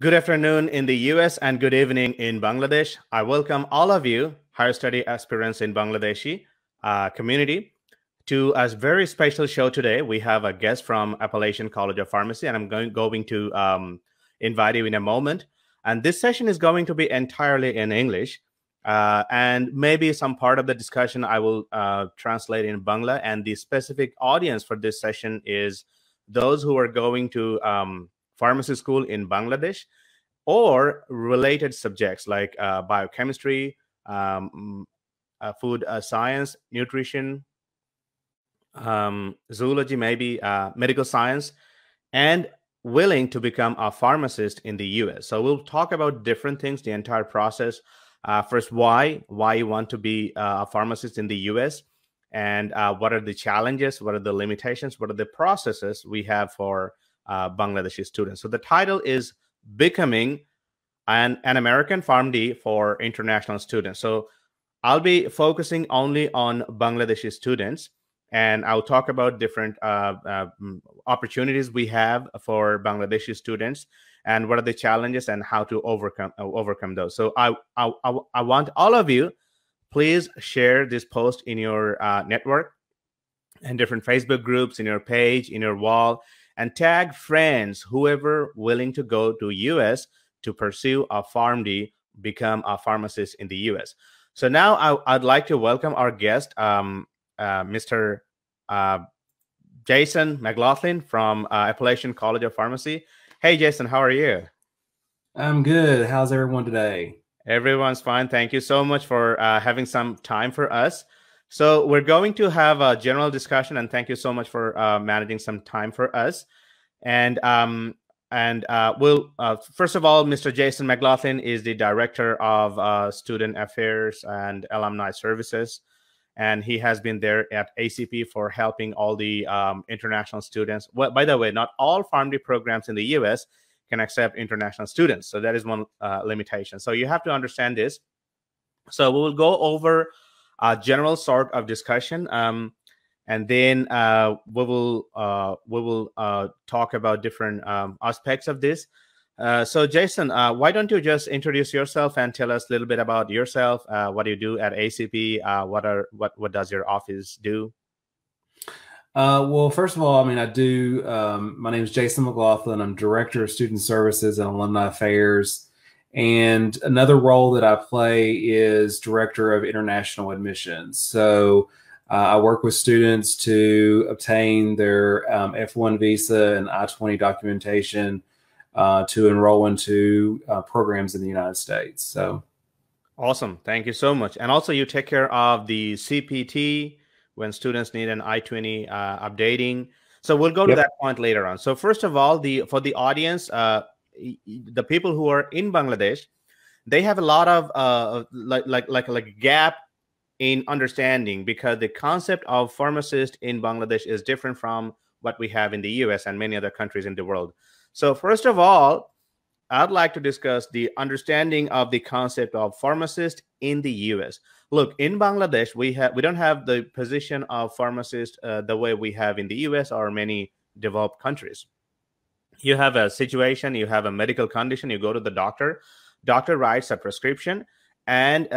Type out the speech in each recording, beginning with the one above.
Good afternoon in the US and good evening in Bangladesh. I welcome all of you, higher study aspirants in Bangladeshi community, to a very special show today. We have a guest from Appalachian College of Pharmacy, and I'm going to invite you in a moment. And this session is going to be entirely in English. And maybe some part of the discussion I will translate in Bangla. And the specific audience for this session is those who are going to pharmacy school in Bangladesh or related subjects like biochemistry, food science, nutrition, zoology, maybe medical science, and willing to become a pharmacist in the US. So we'll talk about different things, the entire process. First, why you want to be a pharmacist in the US, and what are the challenges, what are the limitations, what are the processes we have for Bangladeshi students. So the title is Becoming an American PharmD for International Students. So I'll be focusing only on Bangladeshi students, and I'll talk about different opportunities we have for Bangladeshi students and what are the challenges and how to overcome those. So I want all of you, please share this post in your network and different Facebook groups, in your page, in your wall, and tag friends, whoever willing to go to US to pursue a PharmD, become a pharmacist in the US. So now I'd like to welcome our guest, Mr. Jason Mclaughlin from Appalachian College of Pharmacy. Hey, Jason, how are you? I'm good. How's everyone today? Everyone's fine. Thank you so much for having some time for us. So we're going to have a general discussion, and thank you so much for managing some time for us. And we'll first of all, Mr. Jason Mclaughlin is the Director of Student Affairs and Alumni Services, and he has been there at ACP for helping all the international students. Well, by the way, not all PharmD programs in the US can accept international students, so that is one limitation. So you have to understand this. So we will go over a general sort of discussion, and then we will talk about different aspects of this. So Jason, why don't you just introduce yourself and tell us a little bit about yourself? What do you do at ACP? What does your office do? Well, first of all, I do. My name is Jason Mclaughlin. I'm Director of Student Services and Alumni Affairs. And another role that I play is Director of International Admissions. So I work with students to obtain their F1 visa and I-20 documentation to enroll into programs in the United States. So awesome. Thank you so much. And also you take care of the CPT when students need an I-20 updating. So we'll go to that point later on. So first of all, for the audience, the people who are in Bangladesh, they have a lot of like gap in understanding, because the concept of pharmacist in Bangladesh is different from what we have in the US and many other countries in the world. So first of all, I'd like to discuss the understanding of the concept of pharmacist in the US. Look, in Bangladesh, we don't have the position of pharmacist the way we have in the US or many developed countries. You have a situation, you have a medical condition, you go to the doctor writes a prescription, and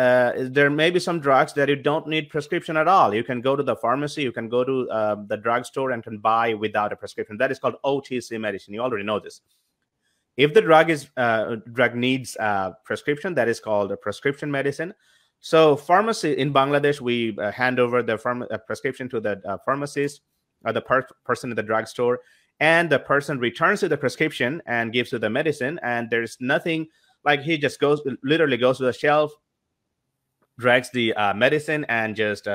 there may be some drugs that you don't need prescription at all. You can go to the pharmacy, you can go to the drugstore and can buy without a prescription. That is called OTC medicine. You already know this. If the drug needs prescription, that is called a prescription medicine. So pharmacy in Bangladesh, we hand over the prescription to the pharmacist or the person in the drugstore, and the person returns to the prescription and gives you the medicine. And there's nothing like, he just literally goes to the shelf, drags the medicine, and just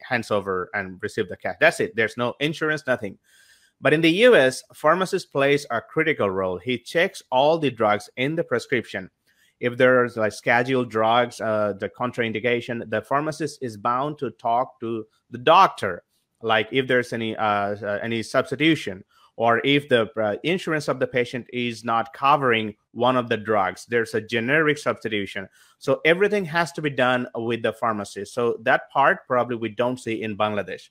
hands over and receive the cash. That's it. There's no insurance, nothing. But in the US, pharmacist plays a critical role. He checks all the drugs in the prescription. If there's like scheduled drugs, the contraindication, the pharmacist is bound to talk to the doctor, like if there's any substitution, or if the insurance of the patient is not covering one of the drugs, there's a generic substitution. So everything has to be done with the pharmacist. So that part probably we don't see in Bangladesh.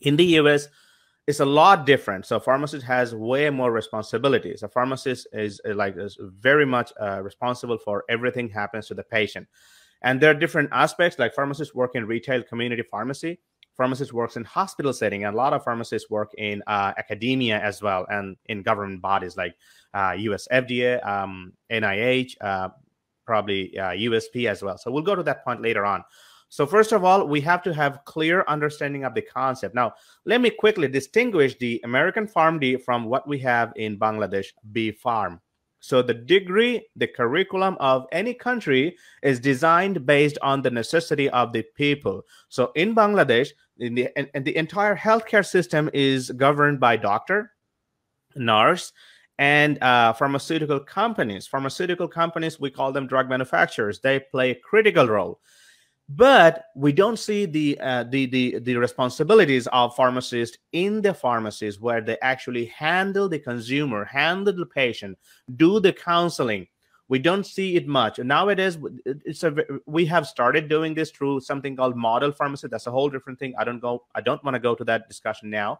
In the US, it's a lot different. So pharmacist has way more responsibilities. A pharmacist is very much responsible for everything happens to the patient. And there are different aspects, like pharmacists work in retail community pharmacy, pharmacists works in hospital setting, and a lot of pharmacists work in academia as well, and in government bodies like US FDA, NIH, probably USP as well. So we'll go to that point later on. So first of all, we have to have clear understanding of the concept. Now, let me quickly distinguish the American PharmD from what we have in Bangladesh, B-Pharm. So the degree, the curriculum of any country is designed based on the necessity of the people. So in Bangladesh, the entire healthcare system is governed by doctor, nurse, and pharmaceutical companies. Pharmaceutical companies, we call them drug manufacturers. They play a critical role. But we don't see the responsibilities of pharmacists in the pharmacies, where they actually handle the consumer, handle the patient, do the counseling. We don't see it much nowadays. We have started doing this through something called model pharmacy. That's a whole different thing. I don't want to go to that discussion now.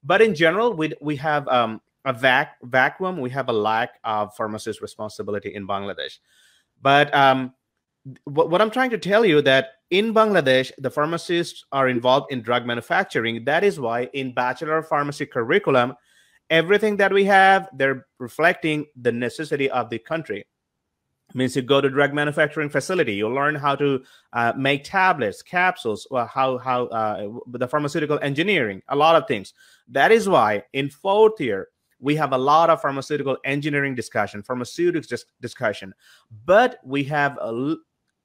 But in general, we have a vacuum. We have a lack of pharmacist responsibility in Bangladesh. But what I'm trying to tell you, that in Bangladesh, the pharmacists are involved in drug manufacturing. That is why in Bachelor of Pharmacy curriculum, everything that we have, they're reflecting the necessity of the country. It means you go to drug manufacturing facility, you learn how to make tablets, capsules, how the pharmaceutical engineering, a lot of things. That is why in 4th year, we have a lot of pharmaceutical engineering discussion, pharmaceutics discussion, but we have a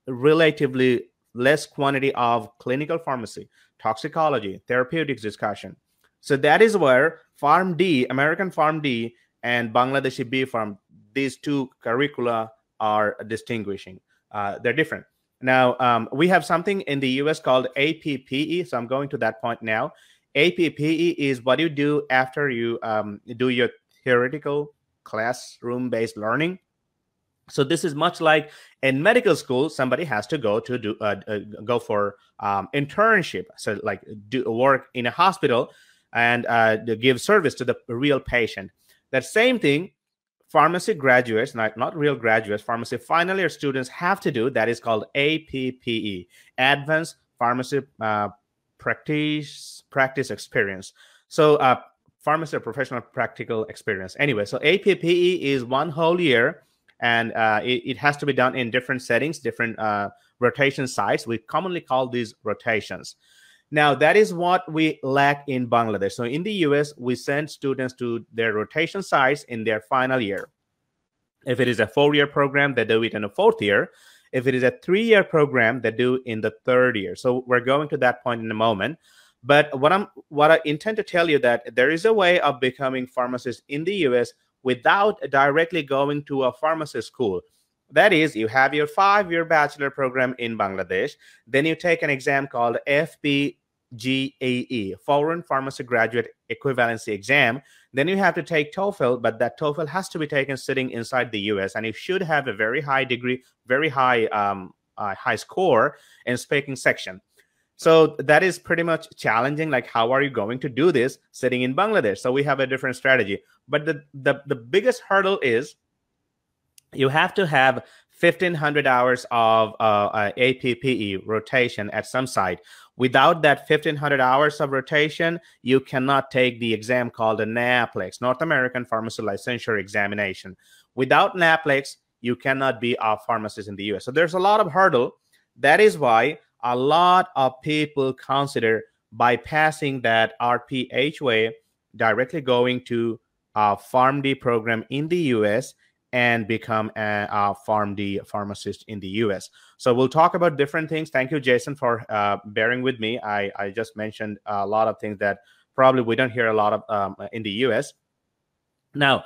relatively less quantity of clinical pharmacy, toxicology, therapeutics discussion. So that is where PharmD, American PharmD, and Bangladeshi B-Pharm, these two curricula are distinguishing. They're different. Now, we have something in the US called APPE. So I'm going to that point now. APPE is what you do after you do your theoretical classroom-based learning. So this is much like in medical school, somebody has to go to go for internship. So like do work in a hospital and give service to the real patient. That same thing, pharmacy graduates, not real graduates, pharmacy final year students have to do. That is called APPE, Advanced Pharmacy Practice Experience. So pharmacy professional practical experience. Anyway, so APPE is 1 whole year. And it has to be done in different settings, different rotation sites. We commonly call these rotations. Now, that is what we lack in Bangladesh. So in the US, we send students to their rotation sites in their final year. If it is a 4-year program, they do it in a 4th year. If it is a 3-year program, they do in the 3rd year. So we're going to that point in a moment. But what I intend to tell you, that there is a way of becoming pharmacist in the US without directly going to a pharmacy school. That is, you have your 5-year bachelor program in Bangladesh. Then you take an exam called FPGAE, Foreign Pharmacy Graduate Equivalency Exam. Then you have to take TOEFL, but that TOEFL has to be taken sitting inside the US, and you should have a very high degree, very high score in speaking section. So that is pretty much challenging. Like, how are you going to do this sitting in Bangladesh? So we have a different strategy. But the biggest hurdle is you have to have 1,500 hours of APPE rotation at some site. Without that 1,500 hours of rotation, you cannot take the exam called the NAPLEX, North American Pharmacy Licensure Examination. Without NAPLEX, you cannot be a pharmacist in the US. So there's a lot of hurdle. That is why a lot of people consider bypassing that RPH directly going to a PharmD program in the US and become a PharmD pharmacist in the US. So we'll talk about different things. Thank you, Jason, for bearing with me. I just mentioned a lot of things that probably we don't hear a lot of in the US. Now,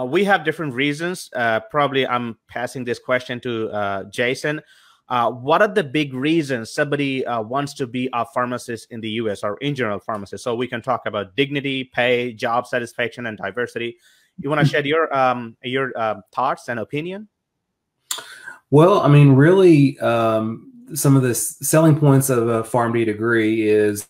we have different reasons. Probably I'm passing this question to Jason. What are the big reasons somebody wants to be a pharmacist in the US, or in general pharmacist? So we can talk about dignity, pay, job satisfaction, and diversity. You want to share your thoughts and opinion? Well, I mean, really, some of the selling points of a PharmD degree is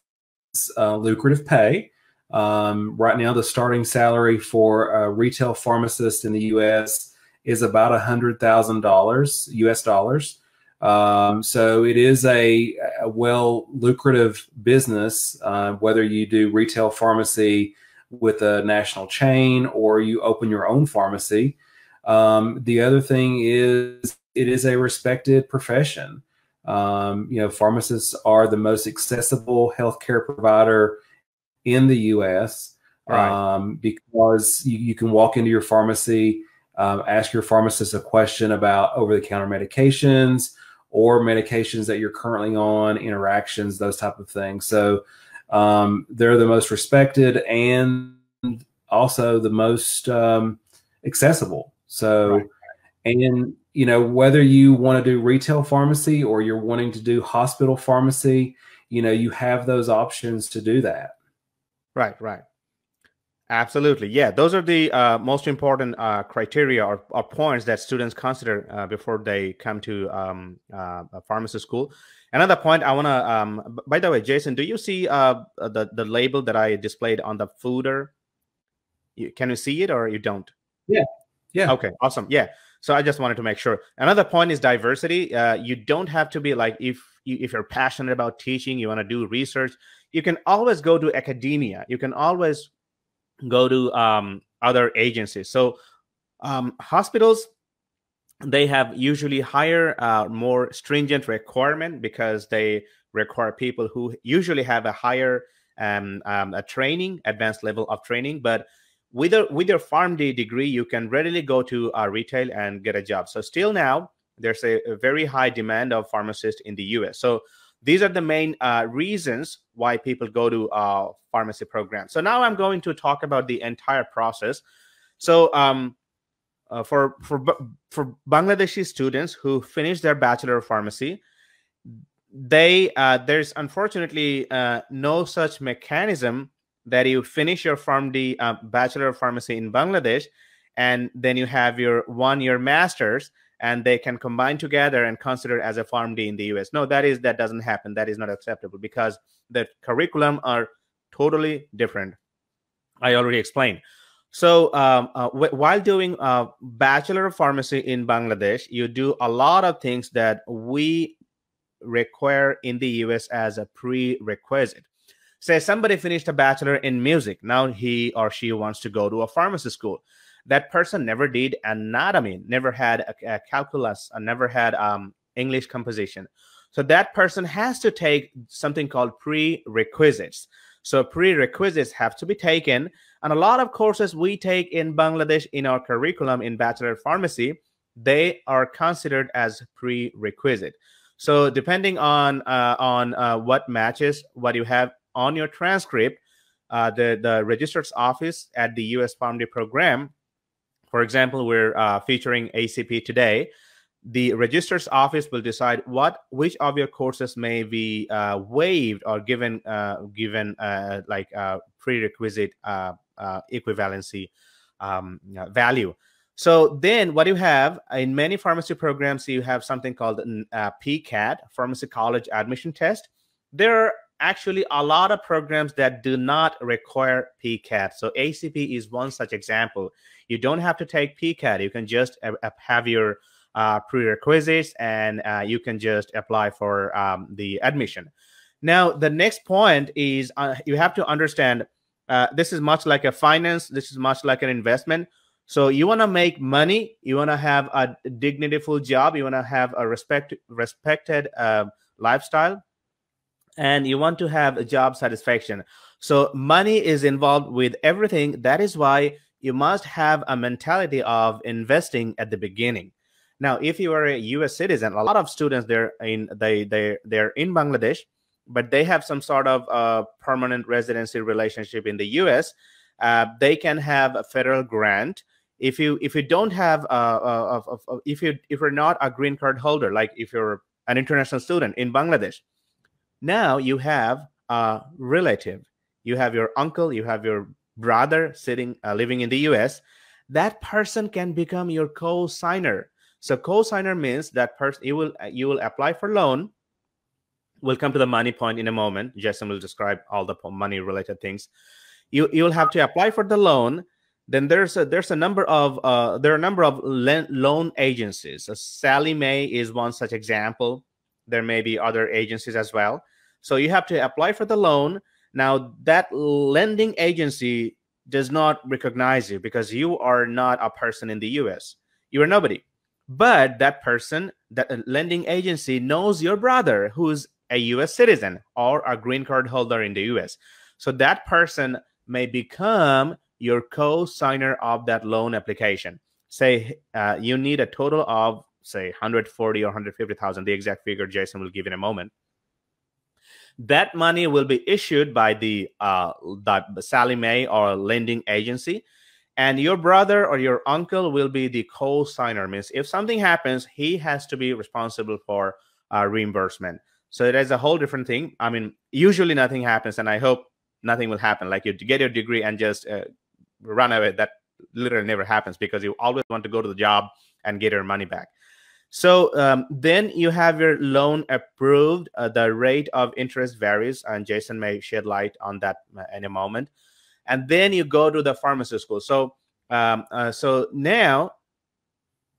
lucrative pay. Right now, the starting salary for a retail pharmacist in the U.S. is about $100,000 US dollars. So it is a well lucrative business, whether you do retail pharmacy with a national chain or you open your own pharmacy. The other thing is it is a respected profession. Pharmacists are the most accessible healthcare provider in the U.S. Right. Because you can walk into your pharmacy, ask your pharmacist a question about over-the-counter medications or medications that you're currently on, interactions, those type of things. So they're the most respected and also the most accessible. So, Right. and whether you want to do retail pharmacy or you're wanting to do hospital pharmacy, you have those options to do that. Right. Right. Absolutely. Yeah, those are the most important criteria or points that students consider before they come to a pharmacy school. Another point I want to, by the way, Jason, do you see the label that I displayed on the footer? Can you see it or you don't? Yeah. Yeah. Okay, awesome. Yeah. So I just wanted to make sure. Another point is diversity. You don't have to be like, if you're passionate about teaching, you want to do research, you can always go to academia. You can always go to other agencies. So hospitals, they have usually higher, more stringent requirement because they require people who usually have a higher a training, advanced level of training. But with your PharmD degree, you can readily go to retail and get a job. So still now, there's a very high demand of pharmacists in the US. So these are the main reasons why people go to pharmacy programs. So now I'm going to talk about the entire process. So for Bangladeshi students who finish their Bachelor of Pharmacy, there's unfortunately no such mechanism that you finish your PharmD Bachelor of Pharmacy in Bangladesh, and then you have your 1-year master's, and they can combine together and consider as a PharmD in the US. No, that doesn't happen. That is not acceptable because the curriculum are totally different. I already explained. So while doing Bachelor of Pharmacy in Bangladesh, you do a lot of things that we require in the US as a prerequisite. Say somebody finished a bachelor in music. Now he or she wants to go to a pharmacy school. That person never did anatomy, never had a calculus, never had English composition. So that person has to take something called prerequisites. So prerequisites have to be taken. And a lot of courses we take in Bangladesh in our curriculum in Bachelor of Pharmacy, they are considered as prerequisite. So depending on what matches what you have on your transcript, the registrar's office at the US PharmD program, for example, we're featuring ACP today. The registrar's office will decide which of your courses may be waived or given like prerequisite equivalency value. So then what you have in many pharmacy programs, you have something called PCAT, Pharmacy College Admission Test. There are actually a lot of programs that do not require PCAT. So ACP is one such example. You don't have to take PCAT. You can just have your prerequisites and you can just apply for the admission. Now, the next point is you have to understand this is much like a finance. This is much like an investment. So you want to make money. You want to have a dignityful job. You want to have a respected lifestyle. And you want to have a job satisfaction. So money is involved with everything. That is why you must have a mentality of investing at the beginning. Now, if you are a U.S. citizen, a lot of students they're in Bangladesh, but they have some sort of permanent residency relationship in the U.S. They can have a federal grant. If you don't have if you're not a green card holder, like if you're an international student in Bangladesh, now you have a relative, you have your uncle, you have your brother sitting living in the US. That person can become your co-signer. So co-signer means that person you will apply for loan. We'll come to the money point in a moment. Jason will describe all the money related things. you'll have to apply for the loan. Then there's a number of loan agencies. So Sally Mae is one such example. There may be other agencies as well. So you have to apply for the loan. Now that lending agency does not recognize you because you are not a person in the US. You are nobody. But that person, that lending agency, knows your brother who's a US citizen or a green card holder in the US. So that person may become your co-signer of that loan application. Say you need a total of, say, 140 or 150,000, the exact figure Jason will give in a moment. That money will be issued by the Sally Mae or lending agency, and your brother or your uncle will be the co-signer. Means if something happens, he has to be responsible for reimbursement. So it is a whole different thing. I mean, usually nothing happens, and I hope nothing will happen. Like you get your degree and just run away. That literally never happens because you always want to go to the job and get your money back. So then you have your loan approved. The rate of interest varies, and Jason may shed light on that in a moment. And then you go to the pharmacy school. So so now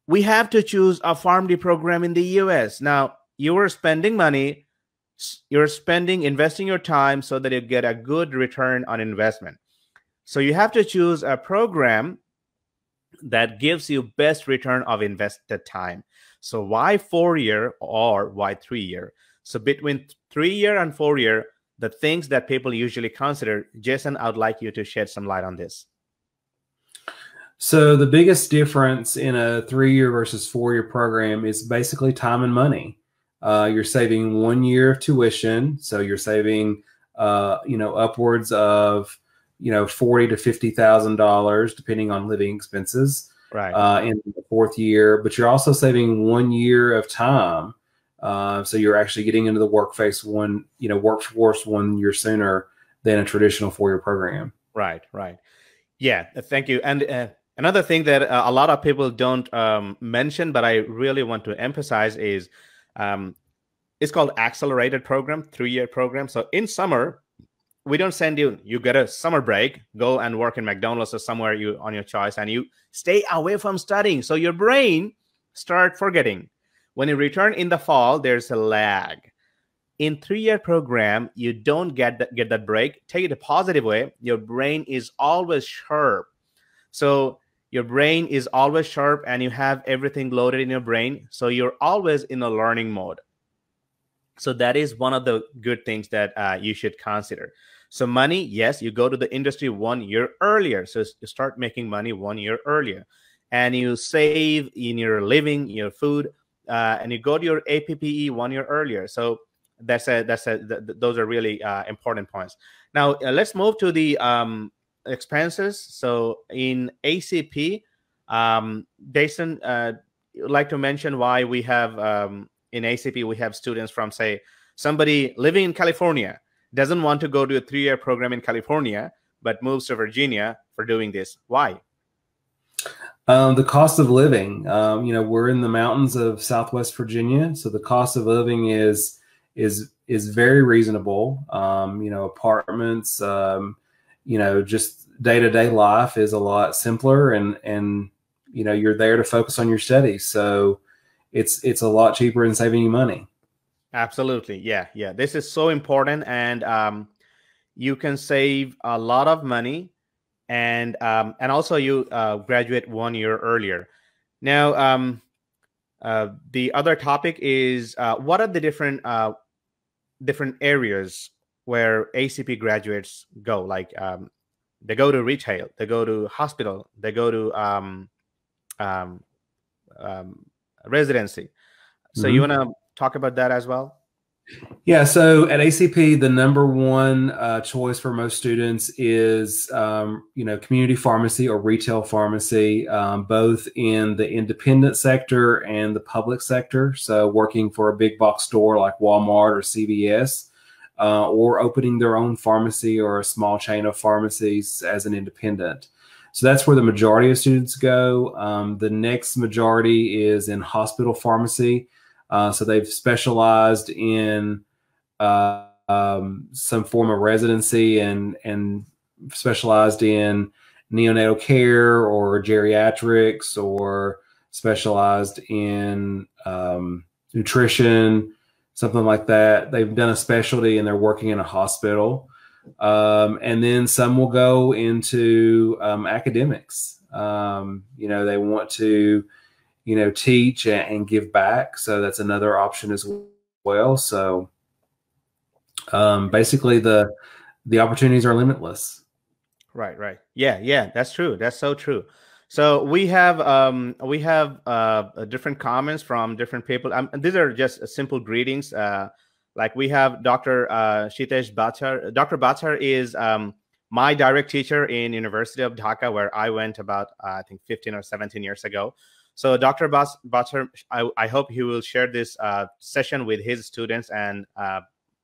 we have to choose a PharmD program in the US. Now you are spending money, investing your time so that you get a good return on investment. So you have to choose a program that gives you best return of invested time. So why 4-year or why 3-year? So between 3-year and 4-year, the things that people usually consider. Jason, I would like you to shed some light on this. So the biggest difference in a 3-year versus 4-year program is basically time and money. You're saving 1 year of tuition, so you're saving, upwards of, $40,000 to $50,000 depending on living expenses. Right. In the 4th year, but you're also saving 1 year of time. So you're actually getting into the workforce 1 year sooner than a traditional 4-year program. Right. Yeah, thank you. And another thing that a lot of people don't mention, but I really want to emphasize is it's called accelerated program, 3-year program. So in summer, we don't send you get a summer break, go and work in McDonald's or somewhere on your choice, and you stay away from studying. So your brain start forgetting. When you return in the fall, there's a lag. In 3-year program, you don't get that break. Take it a positive way. Your brain is always sharp. So your brain is always sharp and you have everything loaded in your brain. So you're always in a learning mode. So that is one of the good things that you should consider. So money, yes, you go to the industry 1 year earlier. So you start making money 1 year earlier. And you save in your living, your food, and you go to your APPE 1 year earlier. So those are really important points. Now, let's move to the expenses. So in ACP, Jason, you'd like to mention why we have, in ACP, we have students from, say, somebody living in California, doesn't want to go to a 3-year program in California, but moves to Virginia for doing this. Why? The cost of living. We're in the mountains of Southwest Virginia, so the cost of living is very reasonable. Apartments, just day-to-day life is a lot simpler, and you're there to focus on your studies, so it's a lot cheaper and saving you money. Absolutely. Yeah. This is so important, and you can save a lot of money, and also you graduate 1 year earlier. Now, the other topic is what are the different areas where ACP graduates go? Like they go to retail, they go to hospital, they go to residency. So you want to talk about that as well? Yeah. So at ACP, the number one choice for most students is, community pharmacy or retail pharmacy, both in the independent sector and the public sector. So working for a big box store like Walmart or CVS, or opening their own pharmacy or a small chain of pharmacies as an independent. So that's where the majority of students go. The next majority is in hospital pharmacy. So they've specialized in some form of residency and specialized in neonatal care or geriatrics or specialized in nutrition, something like that. They've done a specialty and they're working in a hospital. And then some will go into academics. They want to, teach and give back. So that's another option as well. So basically the opportunities are limitless. Right. Yeah, that's true. That's so true. So we have different comments from different people. These are just simple greetings. Like we have Dr. Shitesh Bachar. Dr. Bachar is my direct teacher in University of Dhaka, where I went about I think 15 or 17 years ago. So Dr. Bachar, I hope he will share this session with his students and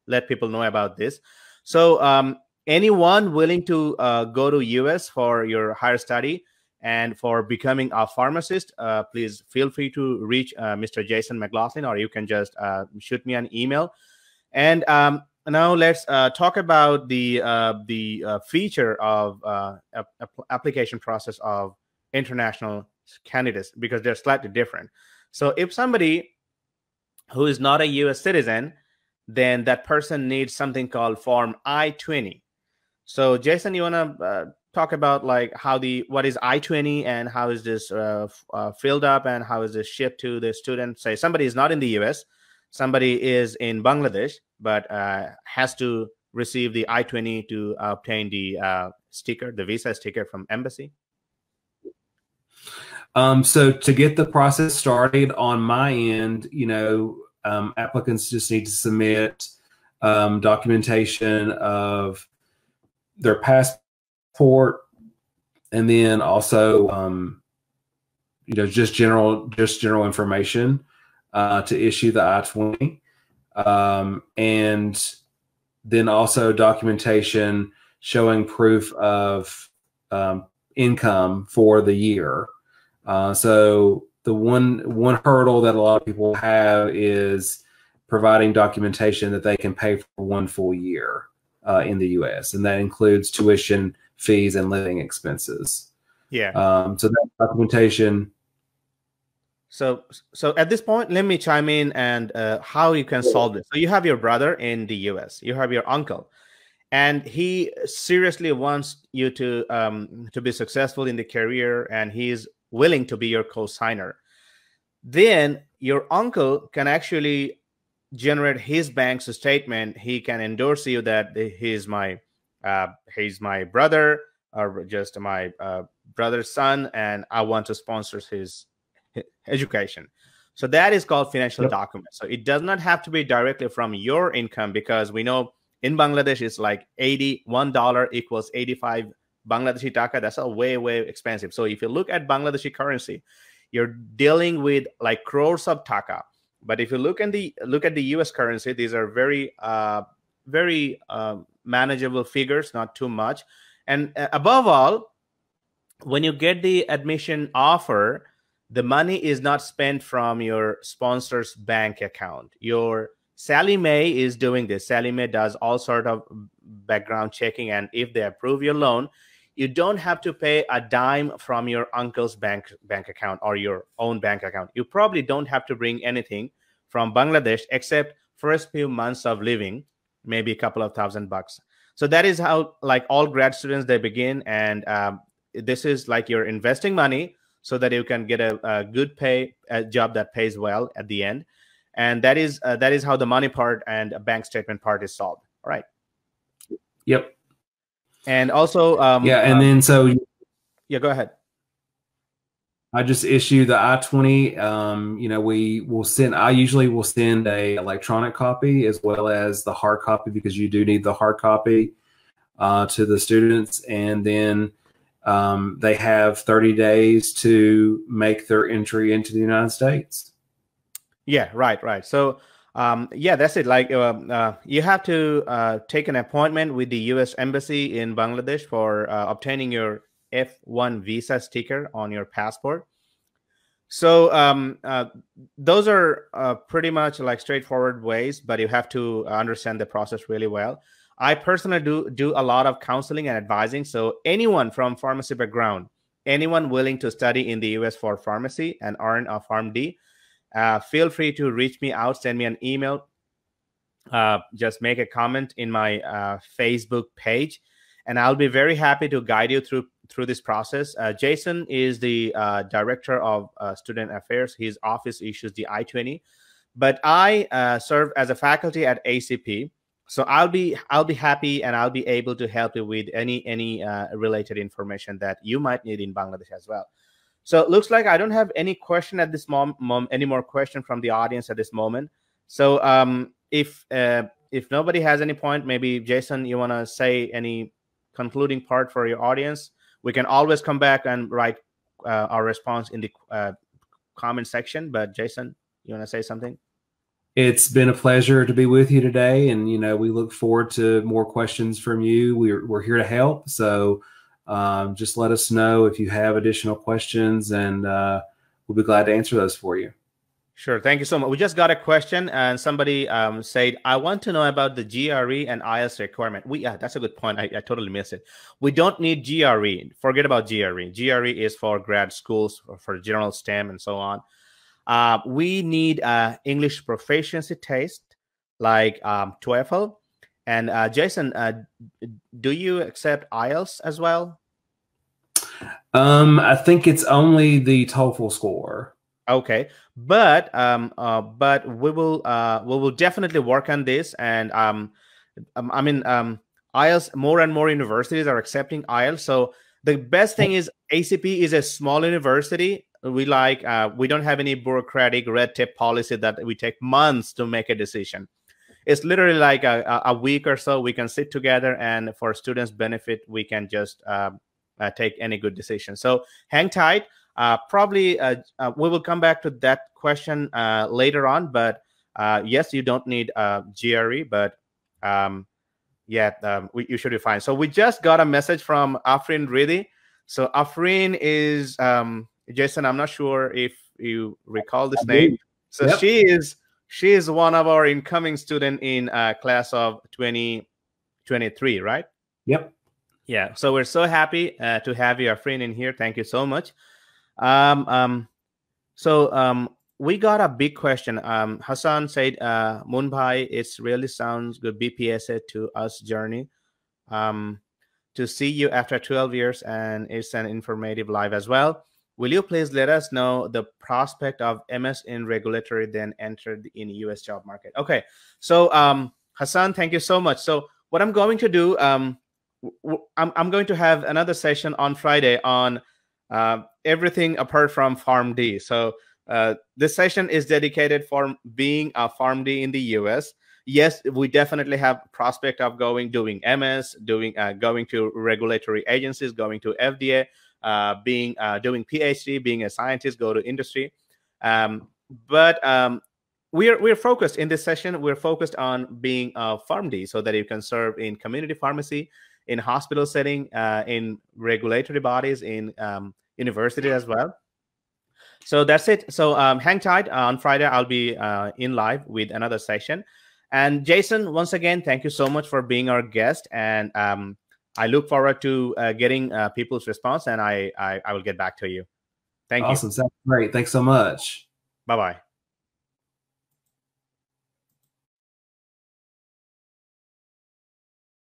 let people know about this. So anyone willing to go to US for your higher study and for becoming a pharmacist, please feel free to reach Mr. Jason Mclaughlin, or you can just shoot me an email. And now let's talk about the feature of application process of international candidates, because they're slightly different. So if somebody who is not a US citizen, then that person needs something called Form I-20. So Jason, you want to talk about like what is I-20 and how is this filled up and how is this shipped to the student? Say somebody is not in the US, somebody is in Bangladesh, but has to receive the I-20 to obtain the sticker, the visa sticker from embassy. So to get the process started on my end, applicants just need to submit documentation of their passport, and then also, just general information to issue the I-20, and then also documentation showing proof of income for the year. So the one hurdle that a lot of people have is providing documentation that they can pay for one full year in the U.S., and that includes tuition, fees, and living expenses. Yeah. So that documentation. So at this point, let me chime in and how you can solve this. So you have your brother in the U.S., you have your uncle, and he seriously wants you to be successful in the career, and he's willing to be your co-signer. Then your uncle can actually generate his bank's statement. He can endorse you that he's my brother, or just my brother's son, and I want to sponsor his education. So that is called financial document. So it does not have to be directly from your income, because we know in Bangladesh it's like $81 equals 85 Bangladeshi taka. That's a way expensive. So if you look at Bangladeshi currency, you're dealing with like crores of taka. But if you look at the US currency, these are very manageable figures, not too much. And above all, when you get the admission offer, the money is not spent from your sponsor's bank account. Your Sallie Mae is doing this. Sallie Mae does all sort of background checking, and if they approve your loan, you don't have to pay a dime from your uncle's bank account or your own bank account. You probably don't have to bring anything from Bangladesh except first few months of living, maybe a couple of $1,000. So that is how, like all grad students, they begin, and this is like you're investing money so that you can get a good job that pays well at the end, and that is how the money part and bank statement part is solved. All right. Yep. And also, and then so go ahead. I just issue the I-20. We will send. I usually will send a electronic copy as well as the hard copy, because you do need the hard copy to the students, and then they have 30 days to make their entry into the United States. Yeah, right. So, that's it. Like, you have to take an appointment with the U.S. Embassy in Bangladesh for obtaining your F1 visa sticker on your passport. So those are pretty much like straightforward ways, but you have to understand the process really well. I personally do a lot of counseling and advising. So anyone from pharmacy background, anyone willing to study in the US for pharmacy and earn a PharmD, feel free to reach me out, send me an email, just make a comment in my Facebook page, and I'll be very happy to guide you through this process. Jason is the director of student affairs. His office issues the I-20, but I serve as a faculty at ACP. So I'll be happy, and I'll be able to help you with any related information that you might need in Bangladesh as well. So it looks like I don't have any question at this moment, any more question from the audience at this moment. So if nobody has any point, maybe Jason, you want to say any concluding part for your audience? We can always come back and write our response in the comment section. But Jason, you want to say something? It's been a pleasure to be with you today, and we look forward to more questions from you. We're here to help, so just let us know if you have additional questions, and we'll be glad to answer those for you. Sure. Thank you so much. We just got a question, and somebody said, I want to know about the GRE and IELTS requirement. Yeah, that's a good point. I totally missed it. We don't need GRE. Forget about GRE. GRE is for grad schools, or for general STEM and so on. We need English proficiency test like TOEFL. And Jason, do you accept IELTS as well? I think it's only the TOEFL score. Okay, but we will definitely work on this, and I mean, IELTS, more and more universities are accepting IELTS. So the best thing is ACP is a small university. We don't have any bureaucratic red tape policy that we take months to make a decision. It's literally like a week or so. We can sit together, and for students' benefit, we can just take any good decision. So hang tight. Probably we will come back to that question later on. But yes, you don't need GRE, but you should be fine. So we just got a message from Afrin Ridi. So Afrin is Jason. I'm not sure if you recall this name. So yep. She is one of our incoming student in class of 2023, right? Yep. Yeah. So we're so happy to have you, Afrin, in here. Thank you so much. We got a big question. Hassan said, Moonbhai, it really sounds good. BPSA to us journey. To see you after 12 years, and it's an informative live as well. Will you please let us know the prospect of MS in regulatory, then entered in US job market? Okay. So Hassan, thank you so much. So what I'm going to do, I'm going to have another session on Friday on everything apart from PharmD. So this session is dedicated for being a PharmD in the US. Yes, we definitely have prospect of doing MS, going to regulatory agencies, going to FDA, doing PhD, being a scientist, go to industry. But we're focused in this session. We're focused on being a PharmD, so that you can serve in community pharmacy, in hospital setting, in regulatory bodies, in university as well. So that's it. So hang tight. On Friday, I'll be in live with another session. And Jason, once again, thank you so much for being our guest. And I look forward to getting people's response, and I will get back to you. Thank you. Awesome. Sounds great. Thanks so much. Bye-bye.